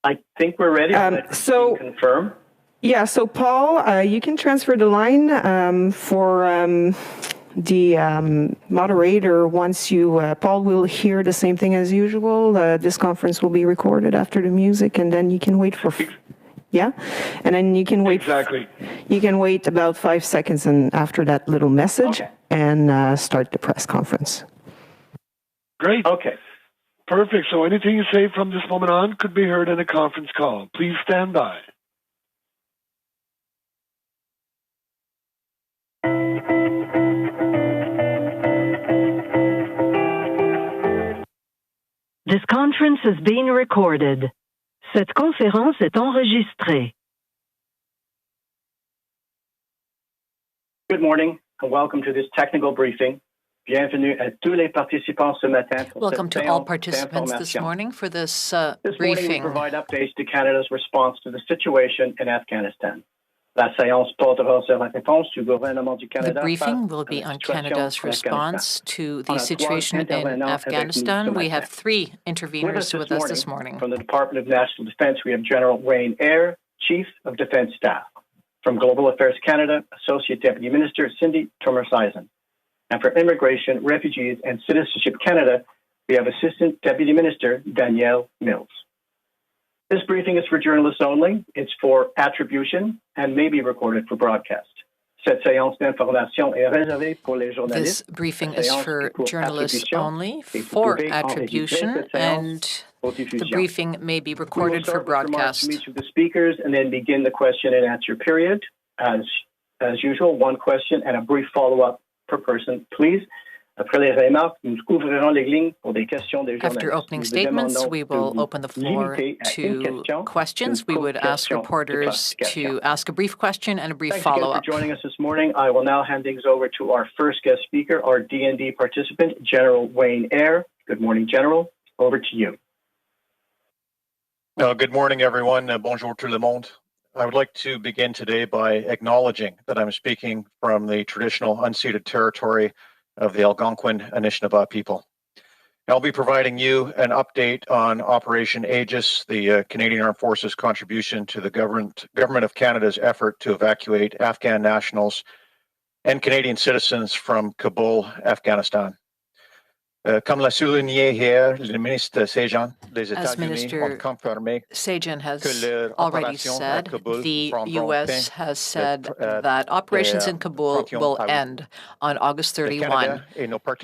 I think we're ready. So confirm. Yeah, so Paul, you can transfer the line for the moderator. Once you, Paul will hear the same thing as usual. This conference will be recorded after the music, and then you can wait for, yeah, and then you can wait. Exactly. You can wait about 5 seconds and after that little message, Okay. and start the press conference. Great. Okay. Perfect. So anything you say from this moment on could be heard in a conference call. Please stand by. This conference is being recorded. Cette conférence est enregistrée. Good morning and welcome to this technical briefing. Bienvenue à tous les participants ce matin. Welcome to all participants this morning for this briefing. Morning we provide updates to Canada's response to the situation in Afghanistan. La séance portera sur la réponse du gouvernement du Canada. The briefing will be on Canada's response to the situation in Afghanistan. We have 3 interveners with us this morning. From the Department of National Defence, we have General Wayne Eyre, Chief of Defence Staff. From Global Affairs Canada, Associate Deputy Minister Cindy Thomas-Eisen. And for Immigration, Refugees and Citizenship Canada, we have Assistant Deputy Minister Danielle Mills. This briefing is for journalists only. It's for attribution and may be recorded for broadcast. Cette séance d'information est réservée pour les journalistes. This briefing is for journalists only, for attribution, and the briefing may be recorded for broadcast. From each of the speakers and then begin the question and answer period. As usual, 1 question and a brief follow-up per person, please. After opening statements, we will open the floor to questions. We would ask reporters to ask a brief question and a brief follow-up. Thanks again for joining us this morning. I will now hand things over to our first guest speaker, our D&D participant, General Wayne Eyre. Good morning, General. Over to you. Good morning, everyone. Bonjour tout le monde. I would like to begin today by acknowledging that I'm speaking from the traditional unceded territory of the Algonquin Anishinaabe people. I'll be providing you an update on Operation Aegis, the Canadian Armed Forces contribution to the government of Canada's effort to evacuate Afghan nationals and Canadian citizens from Kabul, Afghanistan. Comme l'a souligné hier le ministre Sajjan, les États-Unis ont confirmé Sajjan has already said, the U.S. has said that operations in Kabul will end on August 31.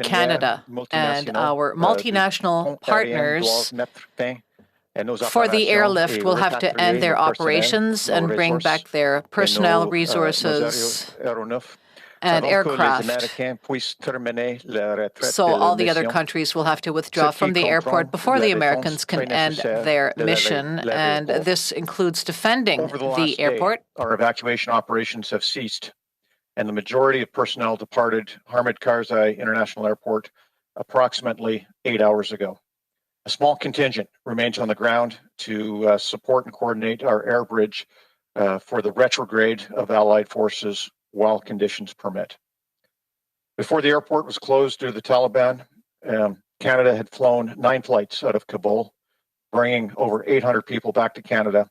Canada and our multinational partners for the airlift will have to end their operations and bring back their personnel, resources, and aircraft. So all the other countries will have to withdraw from the airport before the Americans can end their mission, and this includes defending the airport. Our evacuation operations have ceased, and the majority of personnel departed Hamid Karzai International Airport approximately 8 hours ago. A small contingent remains on the ground to support and coordinate our air bridge for the retrograde of Allied forces while conditions permit. Before the airport was closed due to the Taliban, Canada had flown 9 flights out of Kabul, bringing over 800 people back to Canada,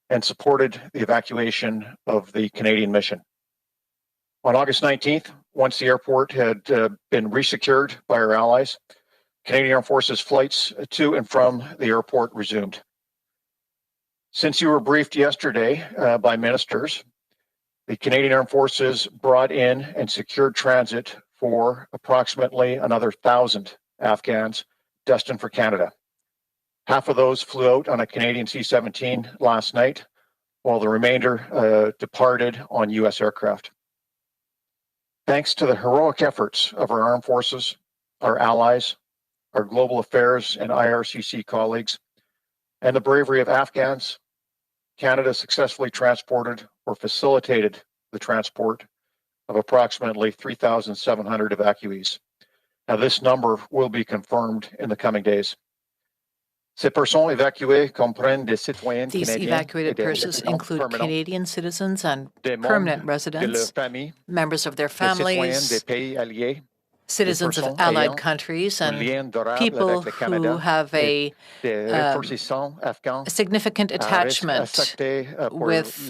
and supported the evacuation of the Canadian mission. On August 19th, once the airport had been resecured by our allies, Canadian Armed Forces flights to and from the airport resumed. Since you were briefed yesterday by ministers, the Canadian Armed Forces brought in and secured transit for approximately another 1,000 Afghans destined for Canada. Half of those flew out on a Canadian C-17 last night, while the remainder departed on U.S. aircraft. Thanks to the heroic efforts of our armed forces, our allies, our global affairs and IRCC colleagues, and the bravery of Afghans, Canada successfully transported or facilitated the transport of approximately 3,700 evacuees. Now, this number will be confirmed in the coming days. These evacuated persons include Canadian citizens and permanent residents, members of their families, citizens of allied countries and people who have a significant attachment with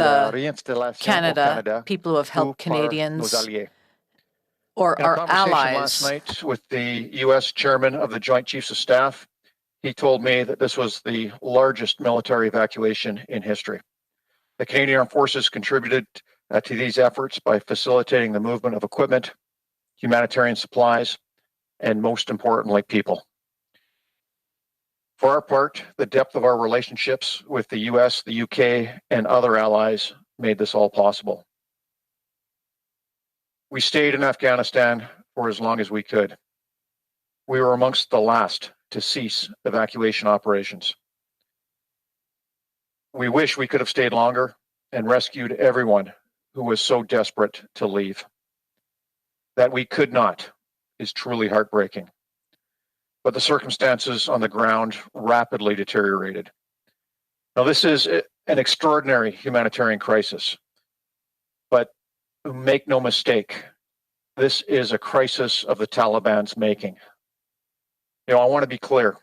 Canada, people who have helped Canadians or our allies. Last night with the U.S. Chairman of the Joint Chiefs of Staff, he told me that this was the largest military evacuation in history. The Canadian Armed Forces contributed to these efforts by facilitating the movement of equipment, humanitarian supplies, and most importantly, people. For our part, the depth of our relationships with the US, the UK, and other allies made this all possible. We stayed in Afghanistan for as long as we could. We were amongst the last to cease evacuation operations. We wish we could have stayed longer and rescued everyone who was so desperate to leave. That we could not is truly heartbreaking. But the circumstances on the ground rapidly deteriorated. Now, this is an extraordinary humanitarian crisis, but make no mistake, this is a crisis of the Taliban's making. I want to be clear.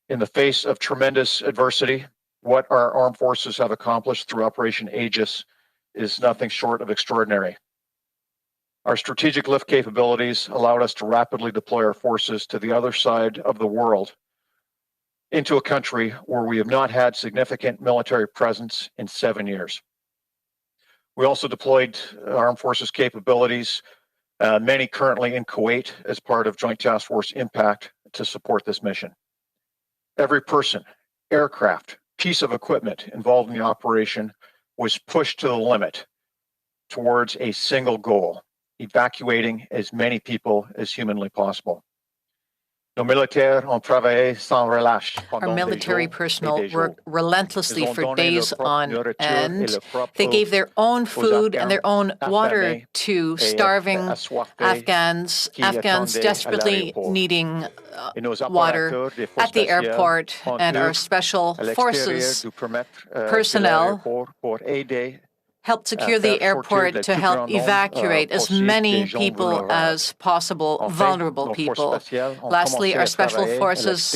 In the face of tremendous adversity, what our armed forces have accomplished through Operation Aegis is nothing short of extraordinary. Our strategic lift capabilities allowed us to rapidly deploy our forces to the other side of the world into a country where we have not had significant military presence in 7 years. We also deployed armed forces capabilities, many currently in Kuwait as part of Joint Task Force Impact to support this mission. Every person, aircraft, piece of equipment involved in the operation was pushed to the limit towards a single goal: evacuating as many people as humanly possible. Our military personnel worked relentlessly for days on end. They gave their own food and their own water to starving Afghans desperately needing water at the airport, and our special forces personnel helped secure the airport to help evacuate as many people as possible, vulnerable people. Lastly, our special forces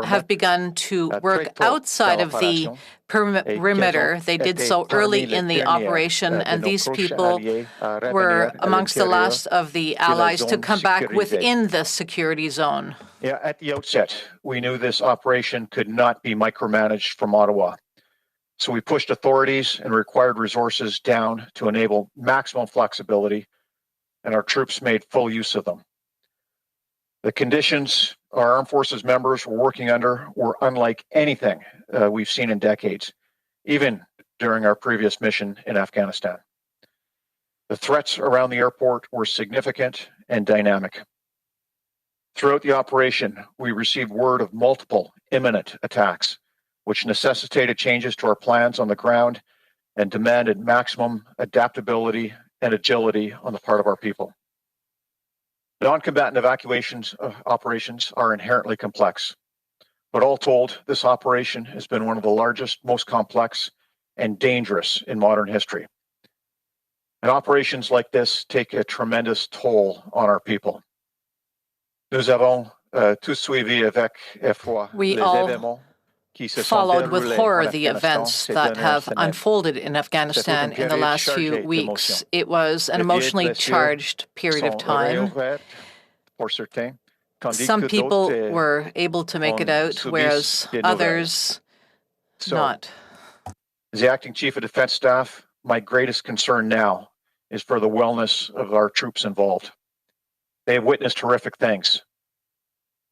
have begun to work outside of the perimeter. They did so early in the operation, and these people were amongst the last of the allies to come back within the security zone. Yeah, at the outset, we knew this operation could not be micromanaged from Ottawa. So we pushed authorities and required resources down to enable maximum flexibility, and our troops made full use of them. The conditions our armed forces members were working under were unlike anything we've seen in decades, even during our previous mission in Afghanistan. The threats around the airport were significant and dynamic. Throughout the operation, we received word of multiple imminent attacks, which necessitated changes to our plans on the ground and demanded maximum adaptability and agility on the part of our people. Non-combatant evacuations operations are inherently complex, but all told, this operation has been one of the largest, most complex, and dangerous in modern history. And operations like this take a tremendous toll on our people. Nous avons tous suivi avec effroi les événements. Followed with horror the events that have unfolded in Afghanistan in the last few weeks. It was an emotionally charged period of time. Some people were able to make it out, whereas others not. As the Acting Chief of Defense Staff, my greatest concern now is for the wellness of our troops involved. They have witnessed horrific things.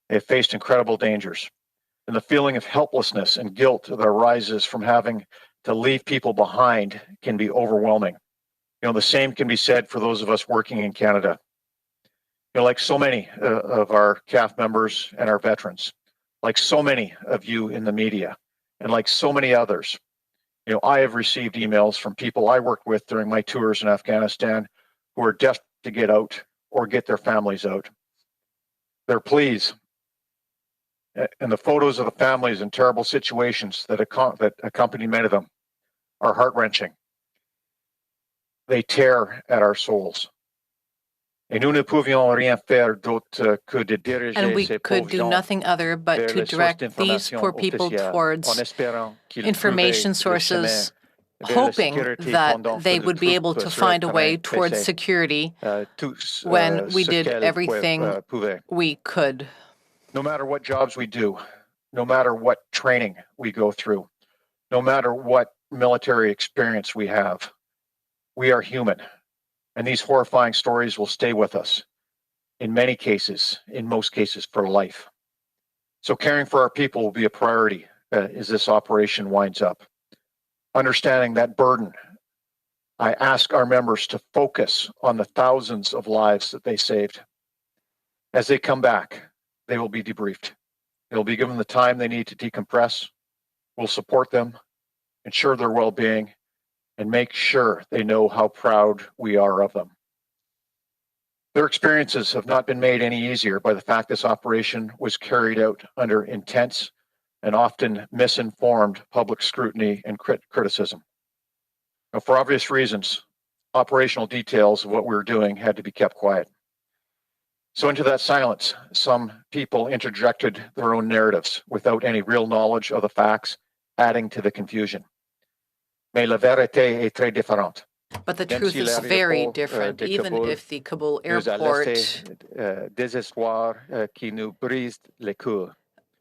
They have faced incredible dangers. And the feeling of helplessness and guilt that arises from having to leave people behind can be overwhelming. The same can be said for those of us working in Canada. Like so many of our CAF members and our veterans, like so many of you in the media, and like so many others, I have received emails from people I worked with during my tours in Afghanistan who are desperate to get out or get their families out. Their pleas and the photos of the families in terrible situations that accompany many of them are heart-wrenching. They tear at our souls. Et nous ne pouvions rien faire d'autre que de diriger And we ces could pauvres do gens nothing other but vers to les sources direct these d'information poor people officielles, en towards espérant qu'ils information trouvaient le chemin sources, vers la hoping sécurité that pendant they que nos would be able troupes to sur le find a way terrain towards faisaient security tout when we ce did qu'elles everything pouvaient. we could. No matter what jobs we do, no matter what training we go through, no matter what military experience we have, we are human. And these horrifying stories will stay with us, in many cases, in most cases, for life. So caring for our people will be a priority as this operation winds up. Understanding that burden, I ask our members to focus on the thousands of lives that they saved. As they come back, they will be debriefed. They'll be given the time they need to decompress. We'll support them, ensure their well-being, and make sure they know how proud we are of them. Their experiences have not been made any easier by the fact this operation was carried out under intense and often misinformed public scrutiny and criticism. Now, for obvious reasons, operational details of what we were doing had to be kept quiet. So into that silence, some people interjected their own narratives without any real knowledge of the facts, adding to the confusion. Mais la vérité est très différente. But the truth is very different. Even if the Kabul airport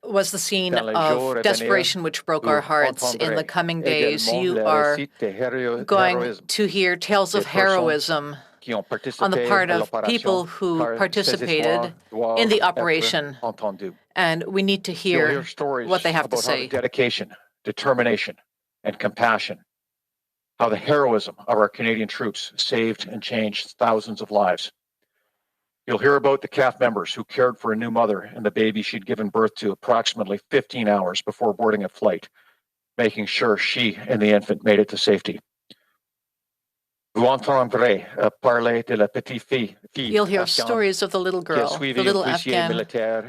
was the scene of desperation which broke our hearts, in the coming days you are going to hear tales of heroism on the part of people who participated in the operation, and we need to hear what they have to say. Dedication, determination, and compassion. How the heroism of our Canadian troops saved and changed thousands of lives. You'll hear about the CAF members who cared for a new mother and the baby she'd given birth to approximately 15 hours before boarding a flight, making sure she and the infant made it to safety. You'll hear stories of the little girl, the little Afghan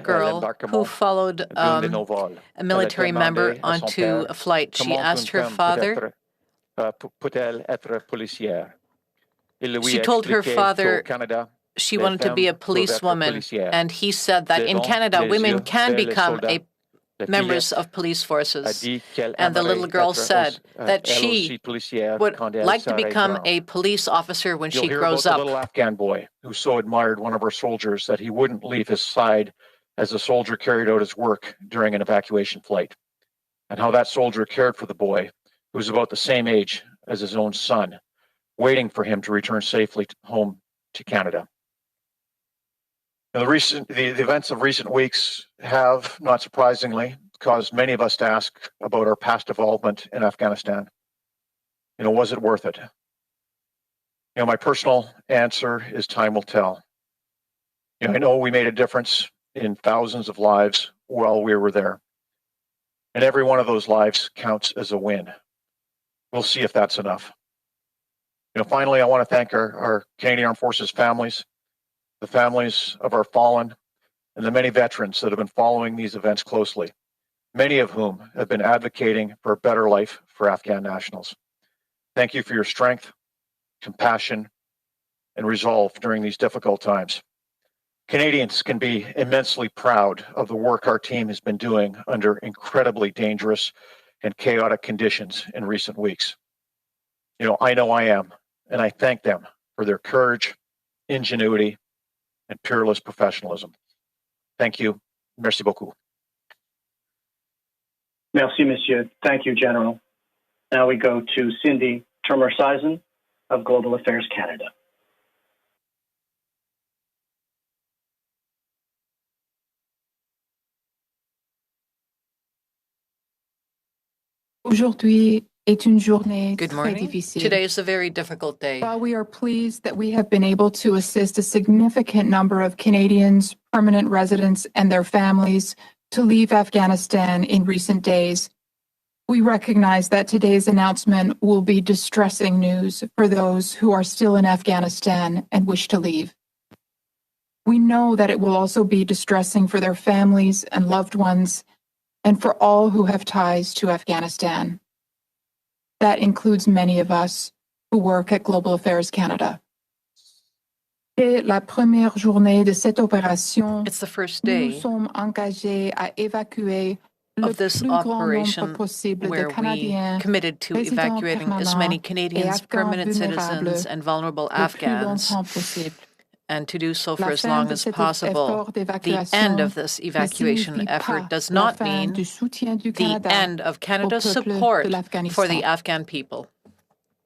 girl who followed a military member onto a flight. She asked her father, she told her father she wanted to be a policewoman, and he said that in Canada, women can become members of police forces. And the little girl said that she would like to become a police officer when she grows up. A little Afghan boy who so admired one of our soldiers that he wouldn't leave his side as the soldier carried out his work during an evacuation flight, and how that soldier cared for the boy, who was about the same age as his own son, waiting for him to return safely home to Canada. Now, the events of recent weeks have, not surprisingly, caused many of us to ask about our past involvement in Afghanistan. Was it worth it? My personal answer is time will tell. I know we made a difference in thousands of lives while we were there, and every one of those lives counts as a win. We'll see if that's enough. Finally, I want to thank our Canadian Armed Forces families, the families of our fallen, and the many veterans that have been following these events closely, many of whom have been advocating for a better life for Afghan nationals. Thank you for your strength, compassion, and resolve during these difficult times. Canadians can be immensely proud of the work our team has been doing under incredibly dangerous and chaotic conditions in recent weeks. I know I am, and I thank them for their courage, ingenuity, and peerless professionalism. Thank you. Merci beaucoup. Merci, monsieur. Thank you, General. Now we go to Cindy Turmer-Sison of Global Affairs Canada. Aujourd'hui est une journée Good très morning. difficile. Today is a very difficult day. While we are pleased that we have been able to assist a significant number of Canadians, permanent residents, and their families to leave Afghanistan in recent days, we recognize that today's announcement will be distressing news for those who are still in Afghanistan and wish to leave. We know that it will also be distressing for their families and loved ones, and for all who have ties to Afghanistan. That includes many of us who work at Global Affairs Canada. Dès la première journée de cette opération, It's the first nous nous day sommes engagés à évacuer le of this plus grand nombre operation possible de where we Canadiens committed to résidents evacuating as many permanents et Canadians, Afghans permanent vulnérables citizens, and vulnerable le plus Afghans, longtemps possible. and to do so for La as fin long de as cet possible. effort The d'évacuation end of this ne evacuation signifie effort pas does la not fin mean du soutien du the Canada end of au Canada's peuple support de for l'Afghanistan. the Afghan people.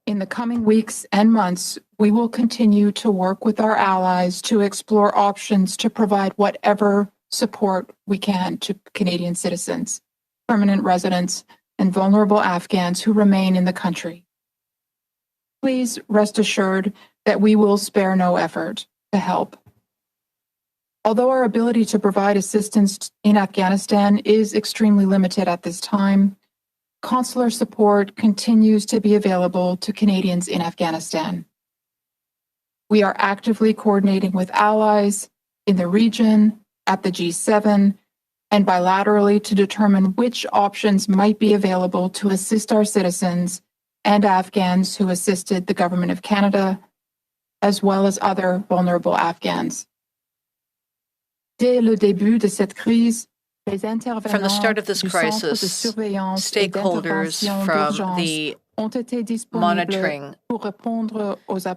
In the coming weeks and months, we will continue to work with our allies to explore options to provide whatever support we can to Canadian citizens, permanent residents, and vulnerable Afghans who remain in the country. Please rest assured that we will spare no effort to help. Although our ability to provide assistance in Afghanistan is extremely limited at this time, consular support continues to be available to Canadians in Afghanistan. We are actively coordinating with allies in the region, at the G7, and bilaterally to determine which options might be available to assist our citizens and Afghans who assisted the Government of Canada, as well as other vulnerable Afghans. Dès le début de cette crise, from the start of this crisis, stakeholders from the Monitoring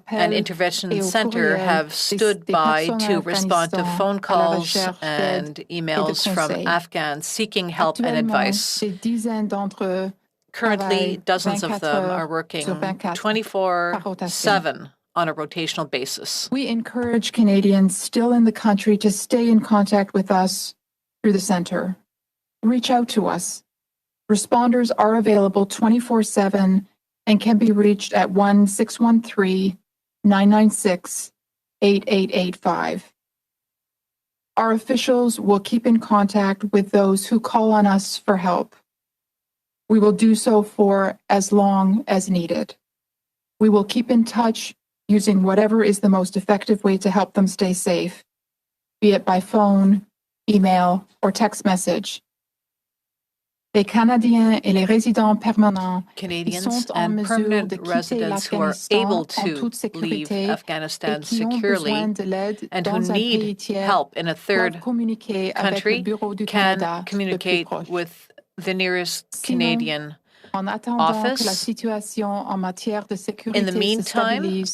and Intervention Center have stood by to respond to phone calls and emails from Afghans seeking help and advice. Currently, dozens of them are working 24/7 on a rotational basis. We encourage Canadians still in the country to stay in contact with us through the center. Reach out to us. Responders are available 24/7 and can be reached at 1-613-996-8885. Our officials will keep in contact with those who call on us for help. We will do so for as long as needed. We will keep in touch using whatever is the most effective way to help them stay safe, be it by phone, email, or text message. Les Canadiens et les résidents permanents Canadians and permanent residents who are able to leave Afghanistan securely and who need help in a third country can communicate with the nearest Canadian office. In the meantime,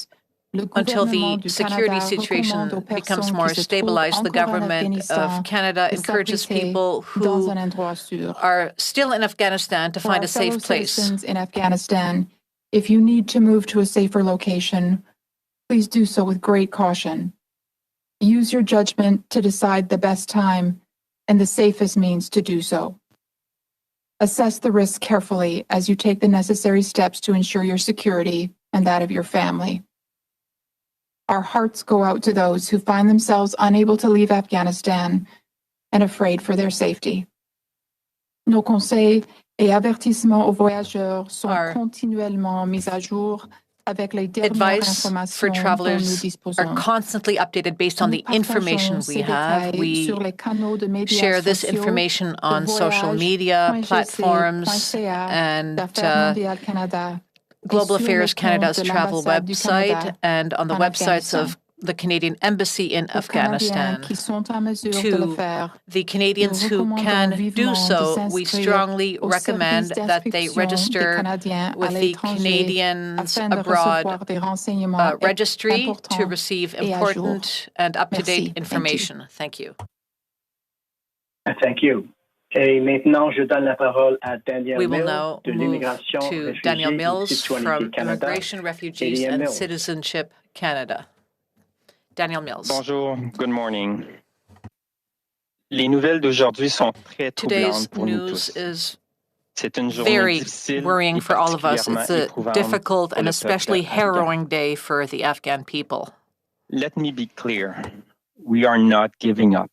until the security situation becomes more stabilized, the government of Canada encourages people who are still in Afghanistan to find a safe place. In Afghanistan, if you need to move to a safer location, please do so with great caution. Use your judgment to decide the best time and the safest means to do so. Assess the risk carefully as you take the necessary steps to ensure your security and that of your family. Our hearts go out to those who find themselves unable to leave Afghanistan and afraid for their safety. Nos conseils et avertissements aux voyageurs sont continuellement mis à jour avec les dernières Advice for informations dont nous travelers disposons. are constantly updated based on the information we have. We share this information on social media platforms and Global Affairs Canada's travel website and on the websites of the Canadian Embassy in Afghanistan. To the Canadians who can do so, we strongly recommend that they register with the Canadians Abroad Registry to receive important and up-to-date information. Thank you. Thank you. Et maintenant, je donne la parole à Daniel We will Mills now de move l'Immigration, to Daniel Mills from Canada. Immigration, Refugees and Mills. Citizenship Canada. Daniel Mills. Bonjour, good morning. Les nouvelles d'aujourd'hui sont très troublantes pour nous tous. C'est une journée Very difficile worrying et for all of us. It's a éprouvante difficult pour and le especially peuple afghan. harrowing day for the Afghan people. Let me be clear. We are not giving up.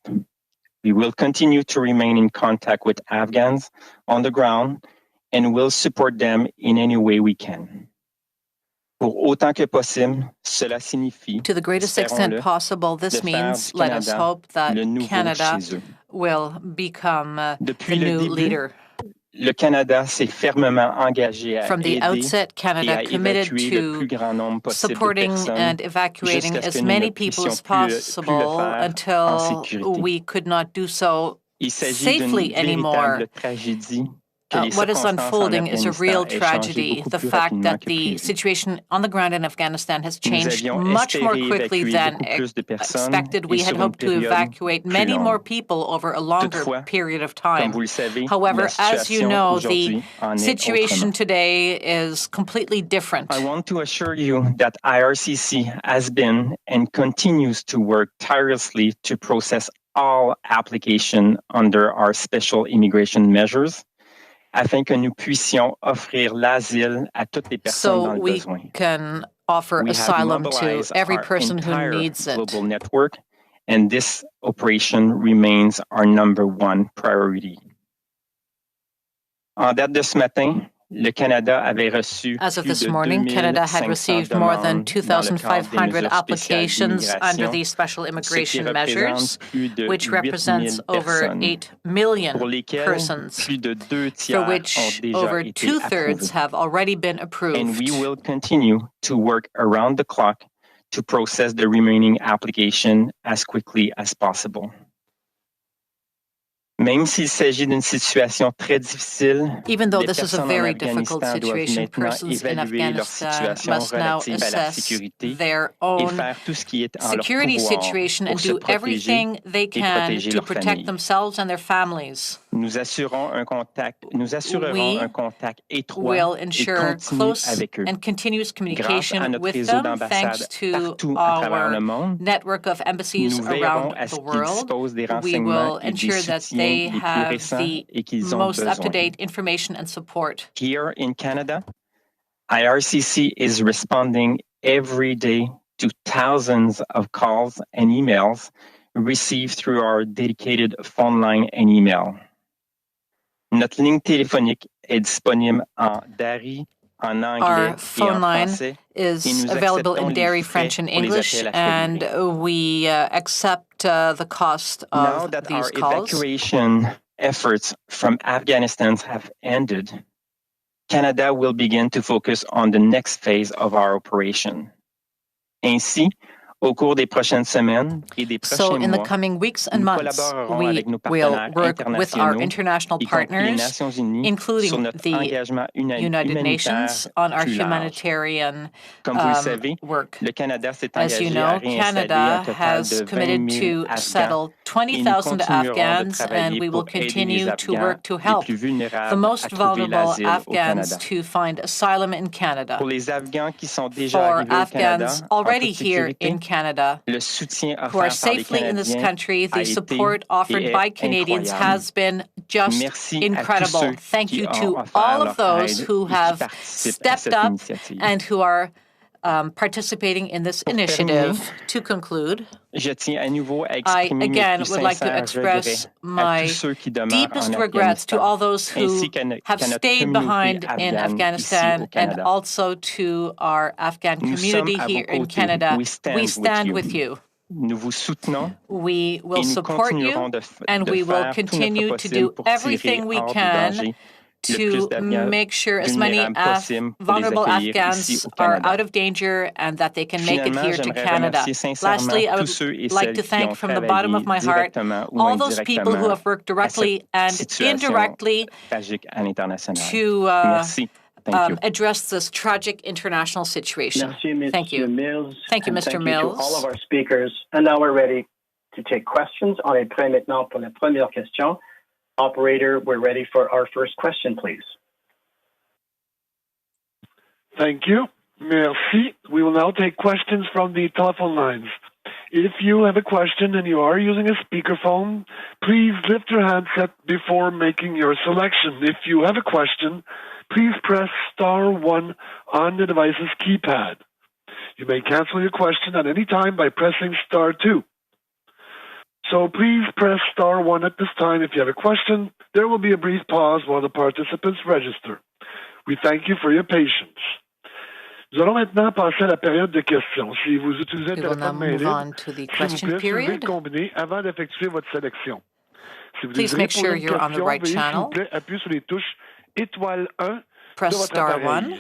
We will continue to remain in contact with Afghans on the ground and will support them in any way we can. Pour autant que possible, cela signifie, To the greatest extent possible, this means, let us hope that Canada will become the new leader. le Canada s'est fermement engagé à From the aider outset, Canada committed to supporting and evacuating as many people as possible until we could not do so safely anymore. What is unfolding is a real tragedy. The fact that the situation on the ground in Afghanistan has changed much more quickly than expected. We had hoped to evacuate many more people over a longer period of time. However, as you know, the situation today is completely different. I want to assure you that IRCC has been and continues to work tirelessly to process all applications under our special immigration measures, afin que nous puissions offrir l'asile à toutes les personnes dans le besoin. So we can offer asylum to every person who needs it. Global network, and this operation remains our number one priority. En date de ce matin, le Canada avait reçu As of this morning, Canada had received more than 2,500 applications under these special immigration measures, which represents over 8 million persons, for which over two-thirds have already been approved. And we will continue to work around the clock to process the remaining application as quickly as possible. Même s'il s'agit d'une situation très difficile, even though this is a very difficult situation, persons in Afghanistan must now assess their own security situation and do everything they can to protect themselves and their families. Nous assurerons un contact étroit will ensure close and continuous communication with them thanks to our network of embassies around the world. We will ensure that they have the most up-to-date information and support. Here in Canada, IRCC is responding every day to thousands of calls and emails received through our dedicated phone line and email. Notre ligne téléphonique est disponible en Dari, en anglais Our phone line is available in Dari, French, and English, and we accept the cost of these calls. Now that our evacuation efforts from Afghanistan have ended, Canada will begin to focus on the next phase of our operation. Ainsi, au cours des prochaines semaines et des prochains mois, in the coming weeks and months, we will work with our international partners, including the United Nations, on our humanitarian work. As you know, Canada has committed to settle 20,000 Afghans, and we will continue to work to help the most vulnerable Afghans to find asylum in Canada. For Afghans already here in Canada, who are safely in this country, the support offered by Canadians has been just incredible. Thank you to all of those who have stepped up and who are participating in this initiative. To conclude, I again would like to express my deepest regrets to all those who have stayed behind in Afghanistan and also to our Afghan community here in Canada. We stand with you. We will support you, and we will continue to do everything we can to make sure as many vulnerable Afghans are out of danger and that they can make it here to Canada. Lastly, I would like to thank from the bottom of my heart all those people who have worked directly and indirectly to address this tragic international situation. Thank you. Thank you, Mr. Mills. To all of our speakers. And now we're ready to take questions. On est prêt maintenant pour la première question. Operator, we're ready for our first question, please. Thank you. Merci. We will now take questions from the telephone lines. If you have a question and you are using a speakerphone, please lift your handset before making your selection. If you have a question, please press *1 on the device's keypad. You may cancel your question at any time by pressing *2. So please press *1 at this time if you have a question. There will be a brief pause while the participants register. We thank you for your patience. Nous allons maintenant passer à la période de questions. Si vous utilisez le téléphone main libre, s'il vous plaît, suivez le combiné avant d'effectuer votre sélection. Please make sure you're on the right channel. Press star 1.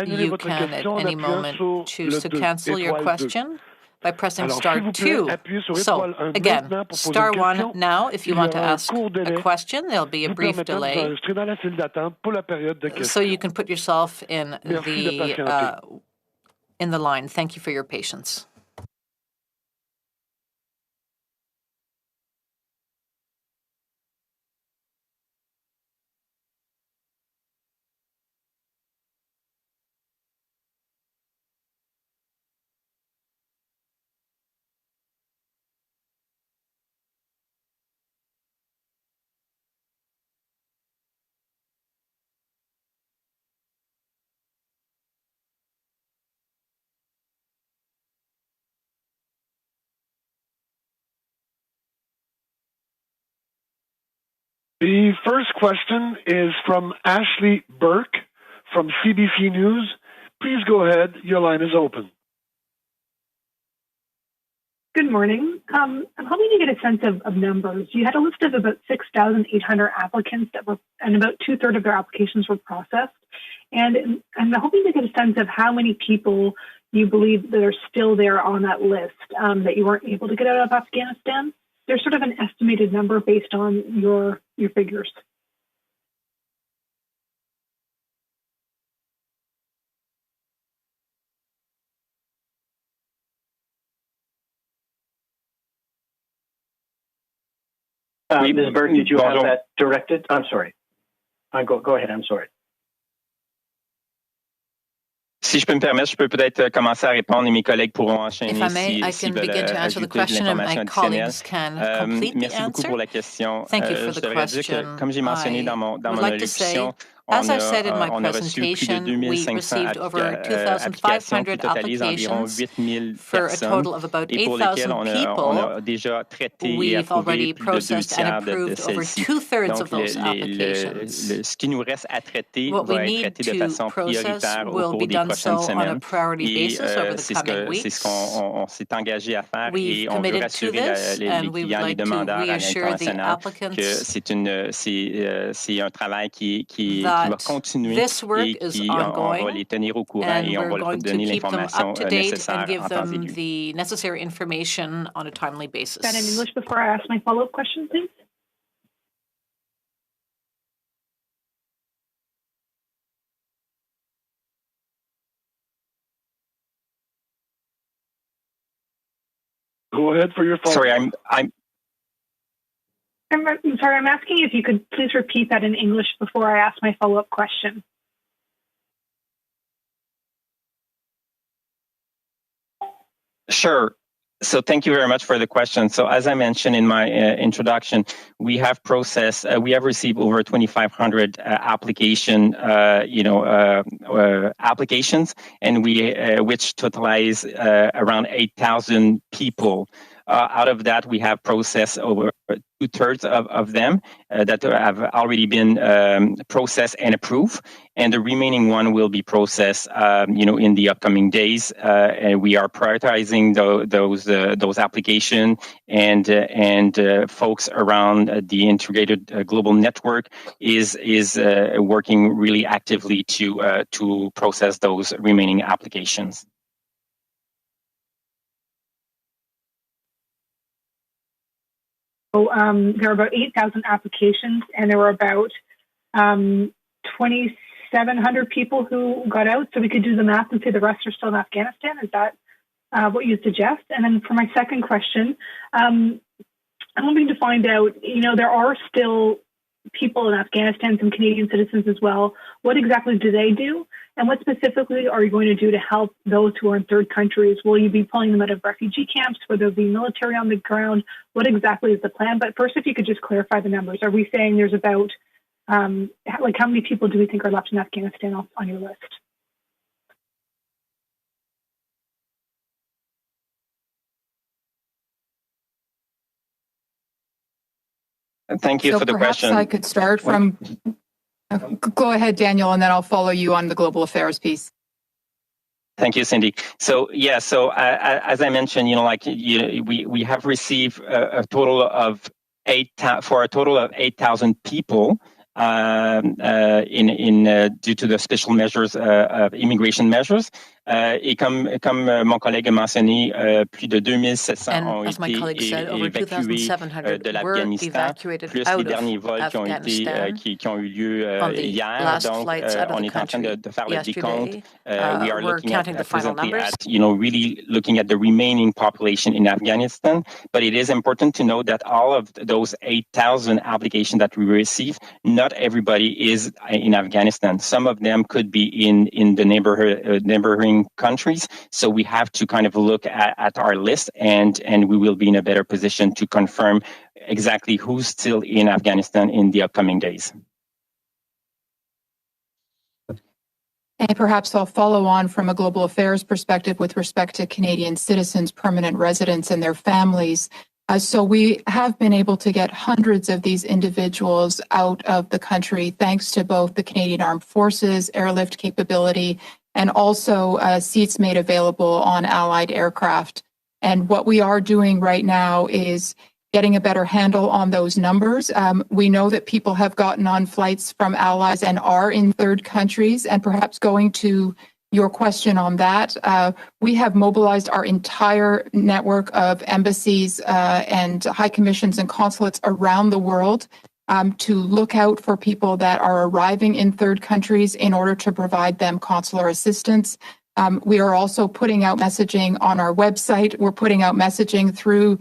You can at any moment choose to cancel your question by pressing star 2. So, again, star 1 now if you want to ask a question. There'll be a brief delay, so you can put yourself in the line. Thank you for your patience. The first question is from Ashley Burke from CBC News. Please go ahead. Your line is open. Good morning. I'm hoping to get a sense of numbers. You had a list of about 6,800 applicants and about 2/3 of their applications were processed. And I'm hoping to get a sense of how many people you believe that are still there on that list that you weren't able to get out of Afghanistan. There's sort of an estimated number based on your figures. Ms. Burke, did you have that directed? I'm sorry. Go ahead. I'm sorry. Si je peux me permettre, je peux peut-être commencer à répondre et mes collègues pourront enchaîner if I may, I can begin to answer the question and my colleagues can complete the answer. Merci beaucoup pour la question. Thank you for the question. Comme j'ai mentionné dans mon allocution, as I said in my presentation, we received over 2,500 applications for a total of about 8,000 people. We've already processed and approved over 2/3 of those applications. What we need to process will be done so on a priority basis over the coming weeks. We've committed to this, and we would like to reassure the applicants this work is ongoing, and we're going to keep them up to date and give them the necessary information on a timely basis. That in English before I ask my follow-up question, please. Go ahead for your follow-up. Sorry, I'm sorry, I'm asking if you could please repeat that in English before I ask my follow-up question. Sure. So thank you very much for the question. So as I mentioned in my introduction, we have received over 2,500 applications, and which totalize around 8,000 people. Out of that, we have processed over 2/3 of them that have already been processed and approved, and the remaining one will be processed, in the upcoming days. And we are prioritizing those applications, and folks around the integrated global network is working really actively to process those remaining applications. So there were about 8,000 applications, and there were about 2,700 people who got out. So we could do the math and say the rest are still in Afghanistan. Is that what you suggest? And then for my second question, I'm hoping to find out, there are still people in Afghanistan, some Canadian citizens as well. What exactly do they do? And what specifically are you going to do to help those who are in third countries? Will you be pulling them out of refugee camps? Will there be military on the ground? What exactly is the plan? But first, if you could just clarify the numbers. Are we saying there's about, how many people do we think are left in Afghanistan on your list? Thank you for the question. Perhaps I could start from... Go ahead, Daniel, and then I'll follow you on the global affairs piece. Thank you, Cindy. So as I mentioned, we have received a total of 8,000 people due to the special measures of immigration measures. Et comme mon collègue a mentionné, plus de 2700 ont été évacués de l'Afghanistan, plus les derniers vols qui ont eu lieu hier. Donc, on est en train de faire le décompte. We are looking at presently at, really looking at the remaining population in Afghanistan. But it is important to note that all of those 8,000 applications that we received, not everybody is in Afghanistan. Some of them could be in the neighboring countries. So we have to kind of look at our list, and we will be in a better position to confirm exactly who's still in Afghanistan in the upcoming days. And perhaps I'll follow on from a global affairs perspective with respect to Canadian citizens, permanent residents, and their families. So we have been able to get hundreds of these individuals out of the country thanks to both the Canadian Armed Forces, airlift capability, and also seats made available on Allied aircraft. And what we are doing right now is getting a better handle on those numbers. We know that people have gotten on flights from allies and are in third countries, and perhaps going to your question on that, we have mobilized our entire network of embassies and high commissions and consulates around the world to look out for people that are arriving in third countries in order to provide them consular assistance. We are also putting out messaging on our website. We're putting out messaging through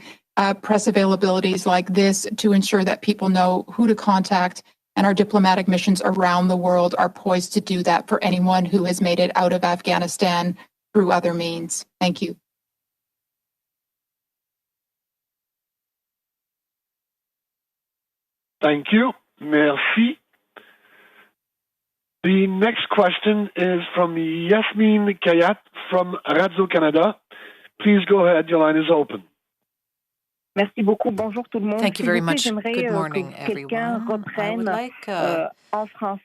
press availabilities like this to ensure that people know who to contact, and our diplomatic missions around the world are poised to do that for anyone who has made it out of Afghanistan through other means. Thank you. Thank you. Merci. The next question is from Yasmine Kayat from Radio-Canada. Please go ahead. Your line is open. Merci beaucoup. Bonjour tout le monde. Thank you very much. Good morning, everyone. I would like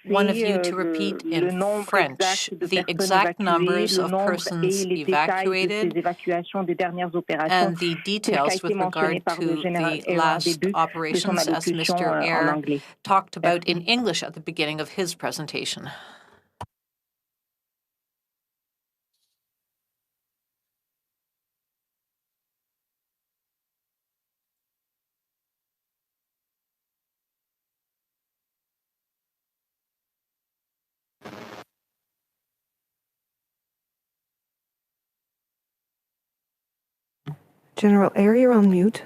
one of you to repeat in French the exact numbers of persons evacuated and the details with regard to the last operations, as Mr. Air talked about in English at the beginning of his presentation. General Air, you're on mute.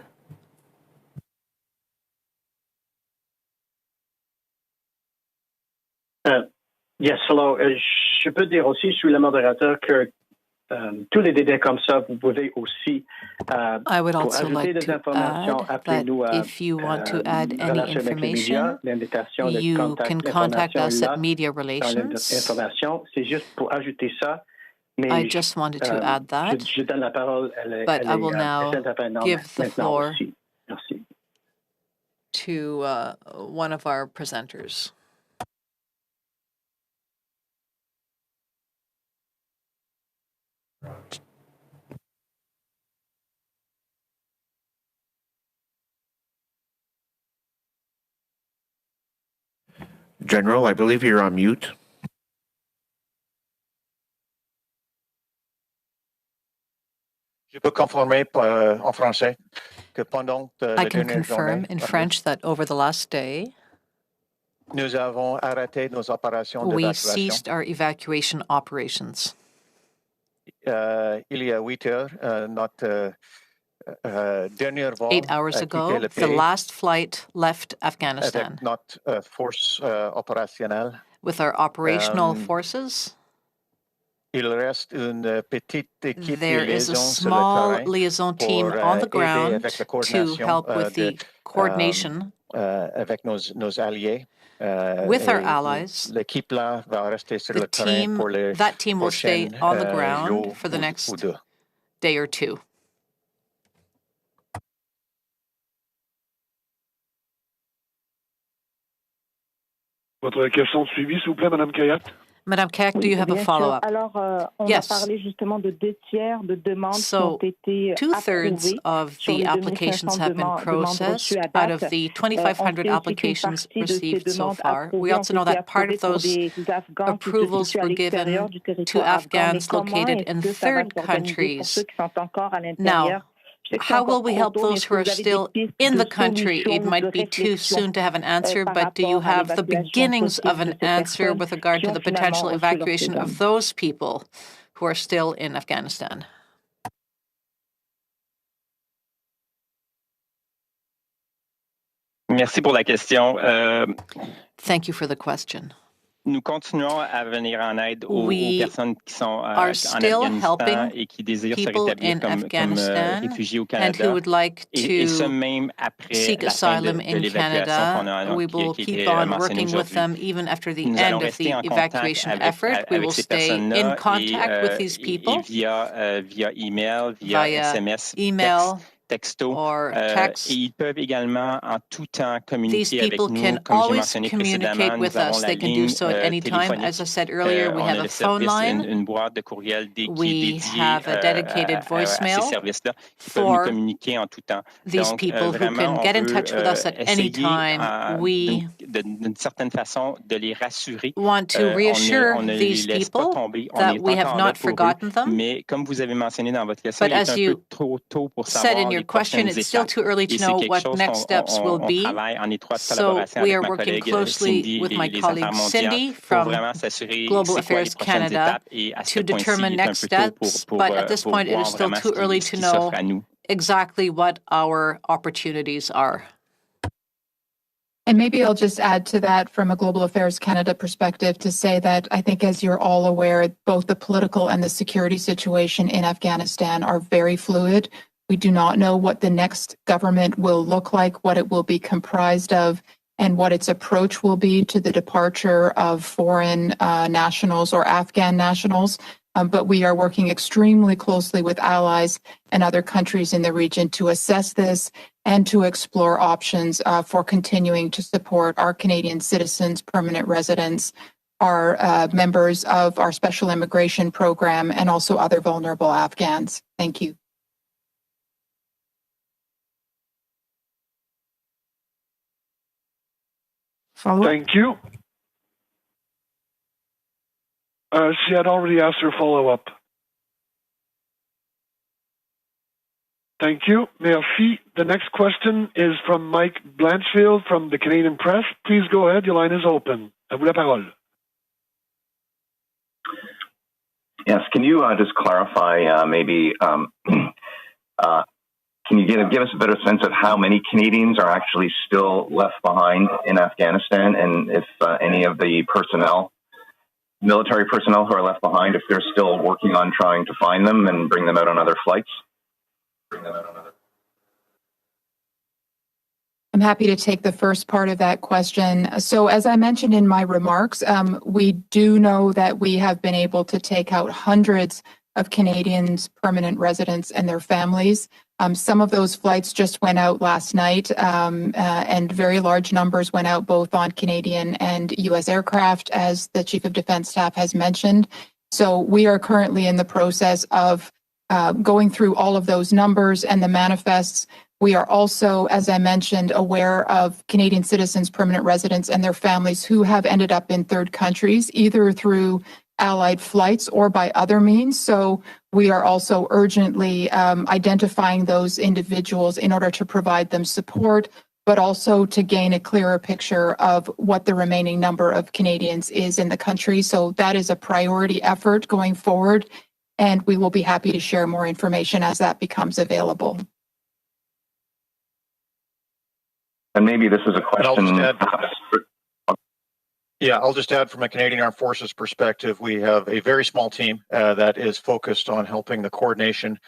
Yes, hello. Je peux dire aussi, je suis le modérateur, que tous les détails comme ça, vous pouvez aussi I would also like to add that if you want to add any information, you can contact us at Media Relations. C'est juste pour ajouter ça. I just wanted to add that, but I will now give the floor to one of our presenters. General, I believe you're on mute. Je peux confirmer en français que pendant I can confirm in French that over the last day, nous avons arrêté nos opérations we ceased our evacuation operations. Il y a 8 heures, notre dernier vol 8 hours ago, the last flight left Afghanistan. Avec notre force opérationnelle. With our operational forces. Il reste une petite équipe there is a small liaison team on the ground to help with the coordination avec nos alliés. With our allies. That team will stay on the ground for the next day or two. Votre question suivie, s'il vous plaît, Madame Kayat. Madame Keck, do you have a follow-up? Yes. So, two-thirds of the applications have been processed out of the 2,500 applications received so far. We also know that part of those approvals were given to Afghans located in third countries. Now, how will we help those who are still in the country? It might be too soon to have an answer, but do you have the beginnings of an answer with regard to the potential evacuation of those people who are still in Afghanistan? Merci pour la question. Thank you for the question. Nous continuons à venir en aide aux personnes qui sont en Afghanistan et qui désirent se rétablir comme réfugiés au Canada. And who would like et ce même après seek la fin asylum de in Canada. We will keep on working with them even after the end of the evacuation effort. We will stay in contact with these people via email, via SMS, email, texto, or text. Et ils peuvent également en tout temps These communiquer avec people nous. can Comme j'ai always mentionné communicate précédemment, with nous avons us. la They can do so at any time. As I said earlier, we have a phone line. Une boîte de courriel We have a dedicated voicemail for these people who can get in touch with us at any time. We want to reassure these people that we have not forgotten them. But as you said in your question, it's still too early to know what next steps will be. So we are working closely with my colleague Cindy from Global Affairs Canada to determine next steps. But at this point, it is still too early to know exactly what our opportunities are. And maybe I'll just add to that from a Global Affairs Canada perspective to say that I think, as you're all aware, both the political and the security situation in Afghanistan are very fluid. We do not know what the next government will look like, what it will be comprised of, and what its approach will be to the departure of foreign nationals or Afghan nationals. But we are working extremely closely with allies and other countries in the region to assess this and to explore options for continuing to support our Canadian citizens, permanent residents, our members of our special immigration program, and also other vulnerable Afghans. Thank you. Thank you. She had already asked her follow-up. Thank you. Merci. The next question is from Mike Blanchfield from the Canadian Press. Please go ahead. Your line is open. À vous la parole. Yes. Can you just clarify can you give us a better sense of how many Canadians are actually still left behind in Afghanistan, and if any of the military personnel who are left behind, if they're still working on trying to find them and bring them out on other flights? I'm happy to take the first part of that question. So as I mentioned in my remarks, we do know that we have been able to take out hundreds of Canadians, permanent residents, and their families. Some of those flights just went out last night, and very large numbers went out both on Canadian and U.S. aircraft, as the Chief of Defense Staff has mentioned. So we are currently in the process of going through all of those numbers and the manifests. We are also, as I mentioned, aware of Canadian citizens, permanent residents, and their families who have ended up in third countries, either through allied flights or by other means. So we are also urgently identifying those individuals in order to provide them support, but also to gain a clearer picture of what the remaining number of Canadians is in the country. So that is a priority effort going forward, and we will be happy to share more information as that becomes available. And maybe this is a question. I'll just add from a Canadian Armed Forces perspective, we have a very small team that is focused on helping the coordination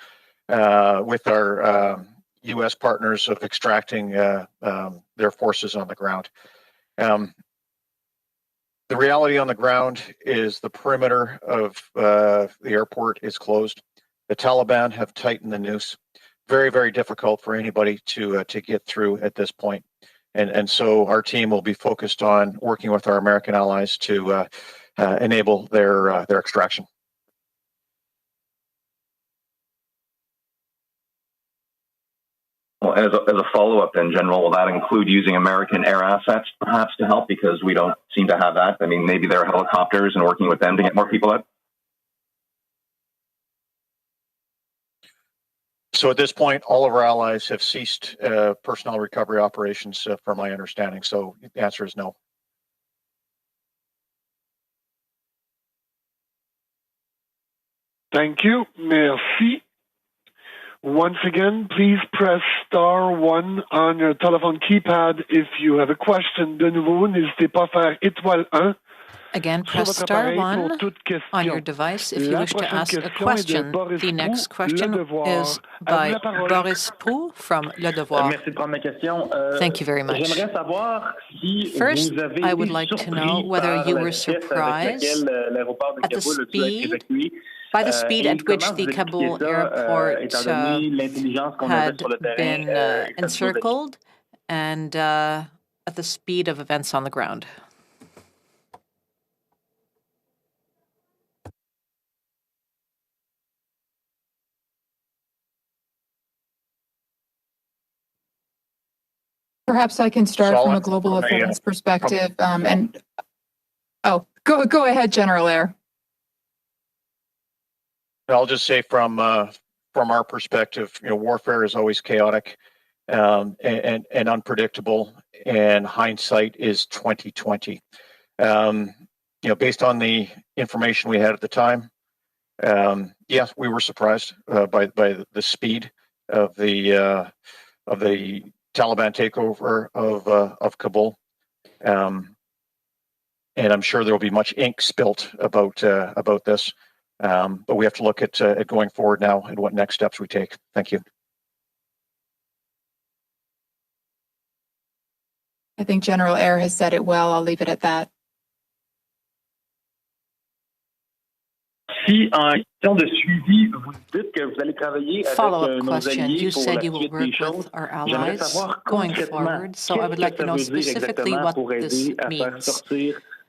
with our U.S. partners of extracting their forces on the ground. The reality on the ground is the perimeter of the airport is closed. The Taliban have tightened the noose. Very, very difficult for anybody to get through at this point. And so our team will be focused on working with our American allies to enable their extraction. Well, as a follow-up then, General, will that include using American air assets perhaps to help, because we don't seem to have that? I mean, maybe there are helicopters and working with them to get more people out? So at this point, all of our allies have ceased personnel recovery operations, from my understanding. So the answer is no. Thank you. Merci. Once again, please press *1 on your telephone keypad if you have a question. De nouveau, n'hésitez pas à faire *1. Again, press *1 on your device if you wish to ask a question. The next question is by Boris Pou from Le Devoir. Thank you very much. First, I would like to know whether you were surprised at the speed by the speed at which the Kabul airport had been encircled and at the speed of events on the ground. Perhaps I can start from a global affairs perspective. Go ahead, General Eyre. I'll just say from our perspective, warfare is always chaotic and unpredictable, and hindsight is 2020. Based on the information we had at the time, yes, we were surprised by the speed of the Taliban takeover of Kabul, and I'm sure there will be much ink spilt about this. But we have to look at going forward now and what next steps we take. Thank you. I think General Eyre has said it well. I'll leave it at that. Follow-up question. You said you will work with our allies going forward, so I would like to know specifically what this means.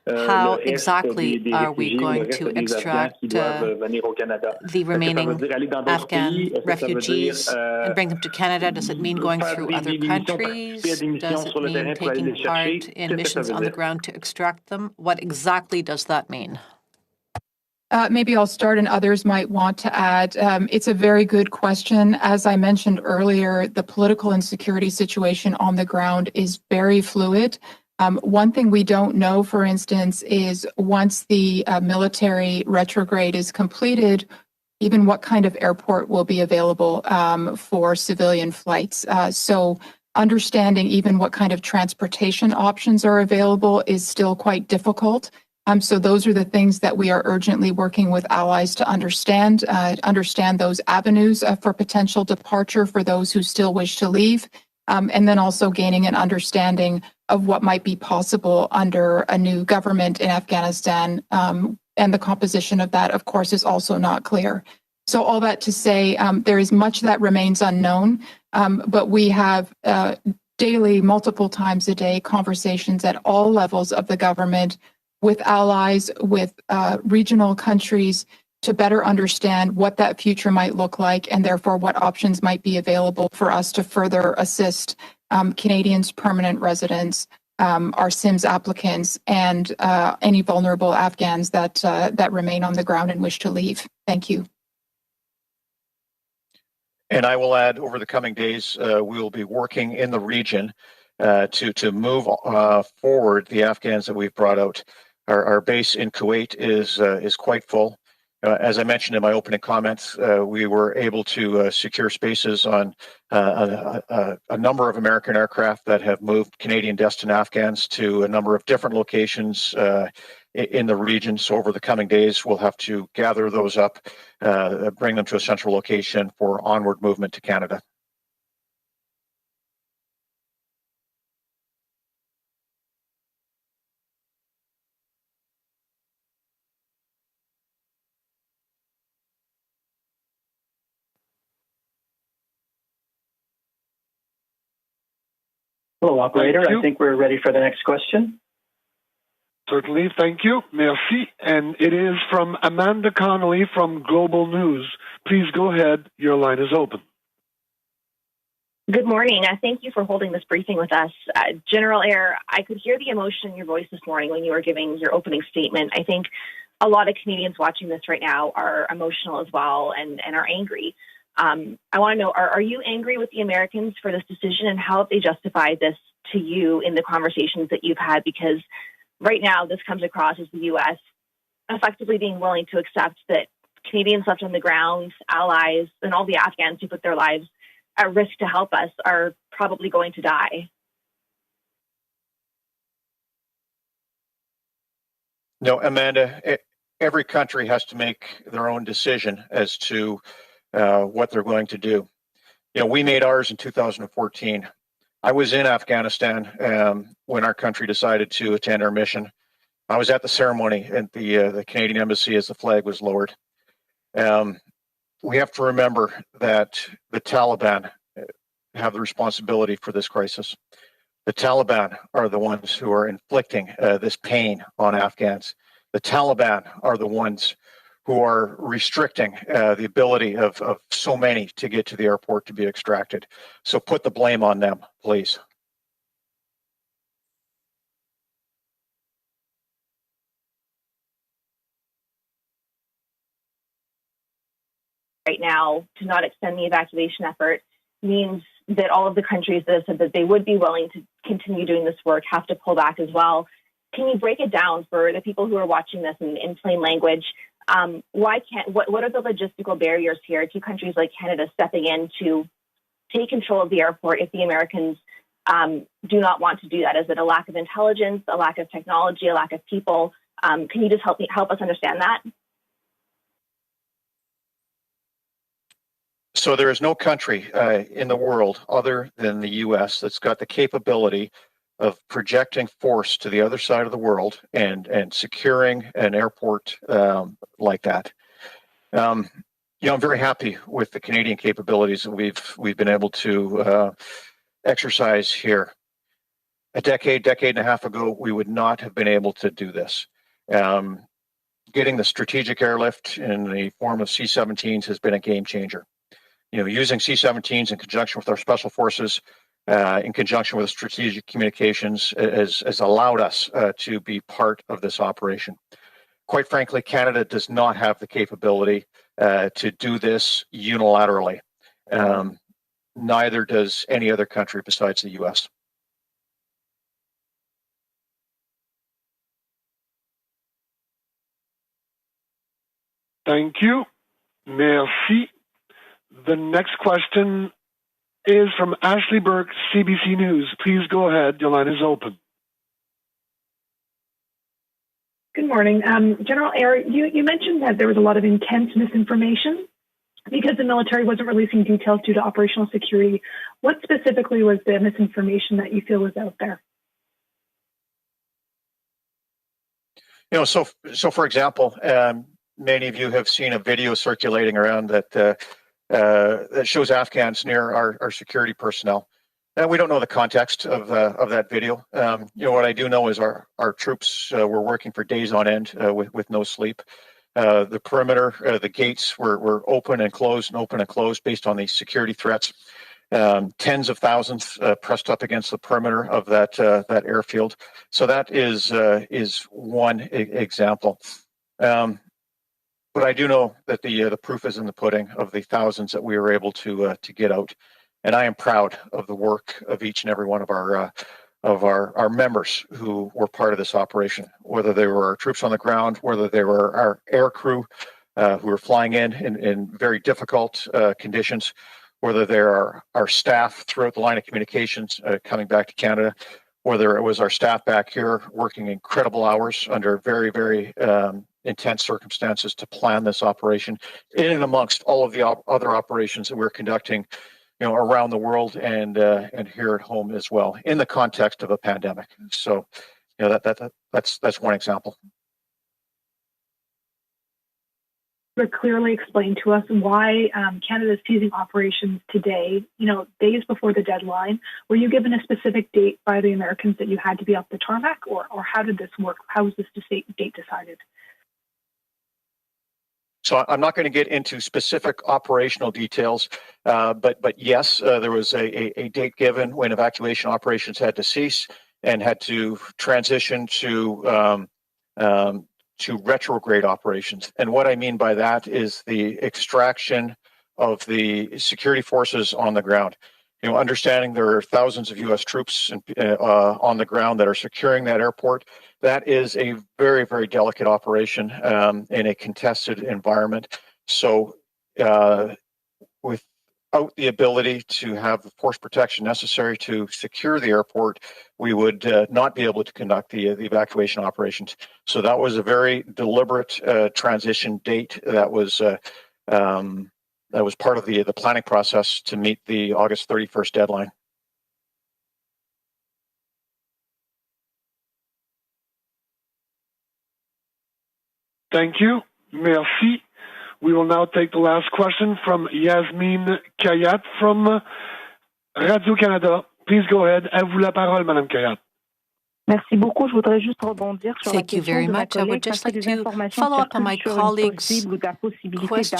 How exactly are we going to extract the remaining Afghan refugees and bring them to Canada? Does it mean going through other countries? Does it mean taking part in missions on the ground to extract them? What exactly does that mean? Maybe I'll start and others might want to add. It's a very good question. As I mentioned earlier, the political and security situation on the ground is very fluid. One thing we don't know, for instance, is once the military retrograde is completed, even what kind of airport will be available for civilian flights. So understanding even what kind of transportation options are available is still quite difficult. So those are the things that we are urgently working with allies to understand those avenues for potential departure for those who still wish to leave, and then also gaining an understanding of what might be possible under a new government in Afghanistan. And the composition of that, of course, is also not clear. So all that to say, there is much that remains unknown, but we have daily, multiple times a day, conversations at all levels of the government with allies, with regional countries, to better understand what that future might look like, and therefore what options might be available for us to further assist Canadians, permanent residents, our SIMS applicants, and any vulnerable Afghans that remain on the ground and wish to leave. Thank you. And I will add, over the coming days, we will be working in the region to move forward the Afghans that we've brought out. Our base in Kuwait is quite full. As I mentioned in my opening comments, we were able to secure spaces on a number of American aircraft that have moved Canadian destined Afghans to a number of different locations in the region. So over the coming days, we'll have to gather those up, bring them to a central location for onward movement to Canada. Hello, operator. I think we're ready for the next question. Certainly, thank you. Merci. And it is from Amanda Connolly from Global News. Please go ahead. Your line is open. Good morning. Thank you for holding this briefing with us. General Eyre, I could hear the emotion in your voice this morning when you were giving your opening statement. I think a lot of Canadians watching this right now are emotional as well and are angry. I want to know, are you angry with the Americans for this decision, and how have they justified this to you in the conversations that you've had? Because right now this comes across as the U.S. effectively being willing to accept that Canadians left on the ground, allies, and all the Afghans who put their lives at risk to help us are probably going to die. No, Amanda, every country has to make their own decision as to what they're going to do. You know, we made ours in 2014. I was in Afghanistan when our country decided to attend our mission. I was at the ceremony at the Canadian Embassy as the flag was lowered. We have to remember that the Taliban have the responsibility for this crisis. The Taliban are the ones who are inflicting this pain on Afghans. The Taliban are the ones who are restricting the ability of so many to get to the airport to be extracted. So put the blame on them, please. Right now, to not extend the evacuation effort means that all of the countries that have said that they would be willing to continue doing this work have to pull back as well. Can you break it down for the people who are watching this in plain language? What are the logistical barriers here to countries like Canada stepping in to take control of the airport if the Americans do not want to do that? Is it a lack of intelligence, a lack of technology, a lack of people? Can you just help us understand that? So there is no country in the world other than the U.S. that's got the capability of projecting force to the other side of the world and securing an airport like that. I'm very happy with the Canadian capabilities that we've been able to exercise here. A decade and a half ago, we would not have been able to do this. Getting the strategic airlift in the form of C-17s has been a game changer. Using C-17s in conjunction with our special forces, in conjunction with strategic communications, has allowed us to be part of this operation. Quite frankly, Canada does not have the capability to do this unilaterally. Neither does any other country besides the U.S. Thank you. Merci. The next question is from Ashley Burke, CBC News. Please go ahead. Your line is open. Good morning. General Eyre, you mentioned that there was a lot of intense misinformation because the military wasn't releasing details due to operational security. What specifically was the misinformation that you feel was out there? So for example, many of you have seen a video circulating around that shows Afghans near our security personnel. And we don't know the context of that video. What I do know is our troops were working for days on end with no sleep. The perimeter, the gates were open and closed based on these security threats. Tens of thousands pressed up against the perimeter of that airfield. So that is one example. But I do know that the proof is in the pudding of the thousands that we were able to get out, and I am proud of the work of each and every one of our members who were part of this operation. Whether they were our troops on the ground, whether they were our air crew who were flying in very difficult conditions, whether they are our staff throughout the line of communications coming back to Canada, whether it was our staff back here working incredible hours under very, very intense circumstances to plan this operation, in and amongst all of the other operations that we're conducting, around the world and here at home as well, in the context of a pandemic. So, that's one example. clearly explain to us why Canada is ceasing operations today, days before the deadline? Were you given a specific date by the Americans that you had to be off the tarmac, or how did this work? How was this date decided? So I'm not going to get into specific operational details, but yes, there was a date given when evacuation operations had to cease and had to transition to retrograde operations. And what I mean by that is the extraction of the security forces on the ground. Understanding there are thousands of U.S. troops on the ground that are securing that airport. That is a very, very delicate operation in a contested environment. So without the ability to have the force protection necessary to secure the airport, we would not be able to conduct the evacuation operations. So that was a very deliberate transition date that was part of the planning process to meet the August 31st deadline. Thank you. Merci. We will now take the last question from Yasmine Kayat from Radio-Canada. Please go ahead. À vous la parole, Madame Kayat. Merci beaucoup. Je voudrais juste rebondir sur Thank you very much. I would just like to follow up on my colleague's question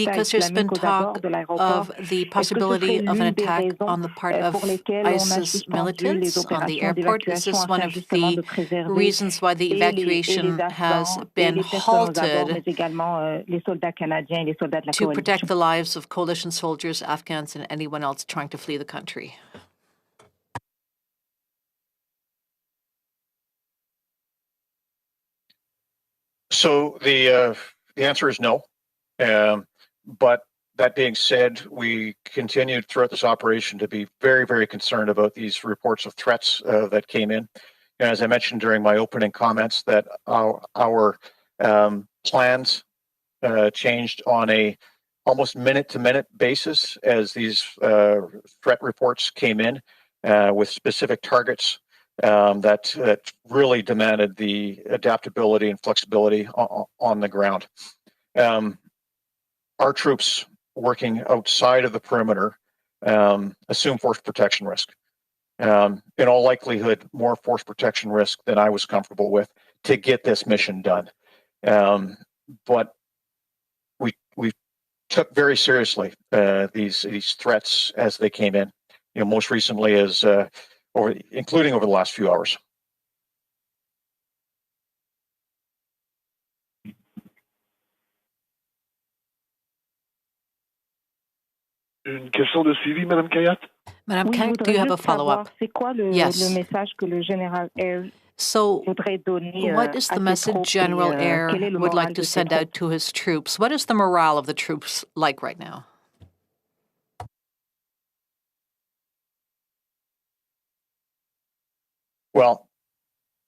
because there's been talk of the possibility of an attack on the part of ISIS militants on the airport. Is this one of the reasons why the evacuation has been halted to protect the lives of coalition soldiers, Afghans, and anyone else trying to flee the country? So the answer is no. But that being said, we continued throughout this operation to be very, very concerned about these reports of threats that came in. And as I mentioned during my opening comments, that our plans changed on a almost minute-to-minute basis as these threat reports came in with specific targets that really demanded the adaptability and flexibility on the ground. Our troops working outside of the perimeter assume force protection risk. In all likelihood, more force protection risk than I was comfortable with to get this mission done. But we took very seriously these threats as they came in. Most recently as including over the last few hours. Une question de suivi, Madame Kayat? Madame Kayat, do you have a follow-up? Yes. So, what is the message General Air would like to send out to his troops? What is the morale of the troops like right now? Well,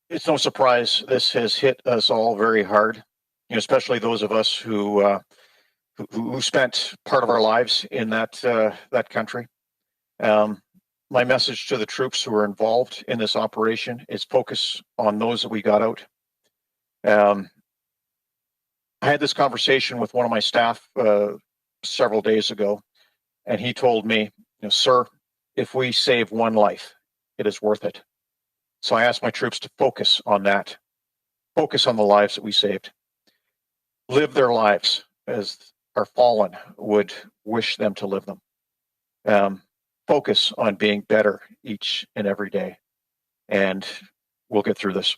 it's no surprise this has hit us all very hard, especially those of us who spent part of our lives in that country. My message to the troops who are involved in this operation is focus on those that we got out. I had this conversation with one of my staff several days ago, and he told me, sir, if we save one life, it is worth it. So I asked my troops to focus on that, focus on the lives that we saved, live their lives as our fallen would wish them to live them. Focus on being better each and every day, and we'll get through this.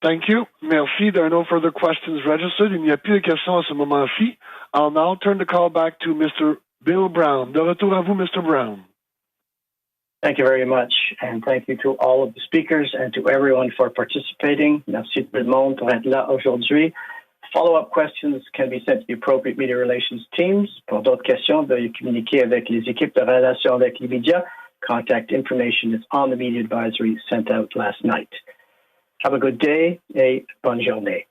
Thank you. Merci. There are no further questions registered. Il n'y a plus de questions à ce moment-ci. I'll now turn the call back to Mr. Bill Brown. De retour à vous, Mr. Brown. Thank you very much, and thank you to all of the speakers and to everyone for participating. Merci tout le monde pour être là aujourd'hui. Follow-up questions can be sent to the appropriate media relations teams. Pour d'autres questions, veuillez communiquer avec les équipes de relations avec les médias. Contact information is on the media advisory sent out last night. Have a good day et bonne journée.